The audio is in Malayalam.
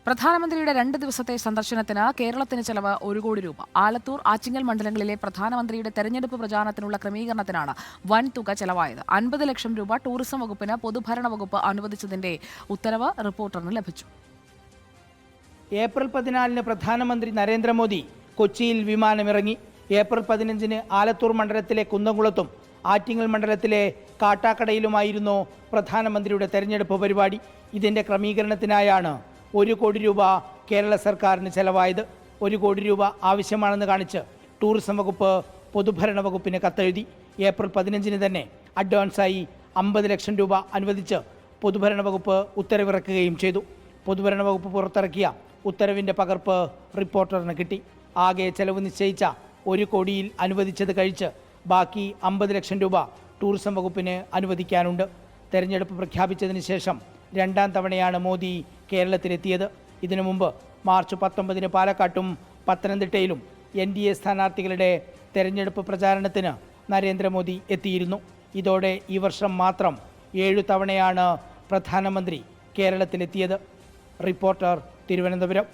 പ്രധാനമന്ത്രിയുടെ 2 ദിവസത്തെ സന്ദർശനത്തിന് കേരളത്തിന് ചെലവ് 1 കോടി രൂപ. ആലത്തൂർ, ആറ്റിങ്ങൽ മണ്ഡലങ്ങളിലെ പ്രധാനമന്ത്രിയുടെ തെരഞ്ഞെടുപ്പ് പ്രചാരണത്തിനുള്ള ക്രമീകരണത്തിനാണ് വൻ തുക ചെലവായത്. 50 ലക്ഷം രൂപ ടൂറിസം വകുപ്പിന് പൊതുഭരണ വകുപ്പ് അനുവദിച്ചതിന്റെ ഉത്തരവ് റിപ്പോർട്ടറിന് ലഭിച്ചു. ഏപ്രിൽ 14 പ്രധാനമന്ത്രി നരേന്ദ്രമോദി കൊച്ചിയിൽ വിമാനമിറങ്ങി. ഏപ്രിൽ 15 ആലത്തൂർ മണ്ഡലത്തിലെ കുന്നംകുളത്തും ആറ്റിങ്ങൽ മണ്ഡലത്തിലെ കാട്ടാക്കടയിലുമായിരുന്നു പ്രധാനമന്ത്രിയുടെ തെരഞ്ഞെടുപ്പ് പരിപാടി. ഇതിൻ്റെ ക്രമീകരണത്തിനായാണ് 1 കോടി രൂപ കേരള സർക്കാരിന് ചെലവായത്. 1 കോടി രൂപ ആവശ്യമാണെന്ന് കാണിച്ച് ടൂറിസം വകുപ്പ് പൊതുഭരണ വകുപ്പിന് കത്തെഴുതി. ഏപ്രിൽ 15 തന്നെ അഡ്വാൻസായി 50 ലക്ഷം രൂപ അനുവദിച്ച് പൊതുഭരണ വകുപ്പ് ഉത്തരവിറക്കുകയും ചെയ്തു. പൊതുഭരണ വകുപ്പ് പുറത്തിറക്കിയ ഉത്തരവിൻ്റെ പകർപ്പ് റിപ്പോർട്ടറിന് കിട്ടി. ആകെ ചെലവ് നിശ്ചയിച്ച 1 കോടിയിൽ അനുവദിച്ചത് കഴിച്ച് ബാക്കി 50 ലക്ഷം രൂപ ടൂറിസം വകുപ്പിന് അനുവദിക്കാനുണ്ട്. തെരഞ്ഞെടുപ്പ് പ്രഖ്യാപിച്ചതിന് ശേഷം 2ാം തവണയാണ് മോദി കേരളത്തിലെത്തിയത്. ഇതിനു മുമ്പ് മാർച്ച് 19 പാലക്കാട്ടും പത്തനംതിട്ടയിലും NDA സ്ഥാനാർത്ഥികളുടെ തെരഞ്ഞെടുപ്പ് പ്രചാരണത്തിന് നരേന്ദ്രമോദി എത്തിയിരുന്നു. ഇതോടെ ഈ വർഷം മാത്രം 7 തവണയാണ് പ്രധാനമന്ത്രി കേരളത്തിലെത്തിയത്. റിപ്പോർട്ടർ, തിരുവനന്തപുരം.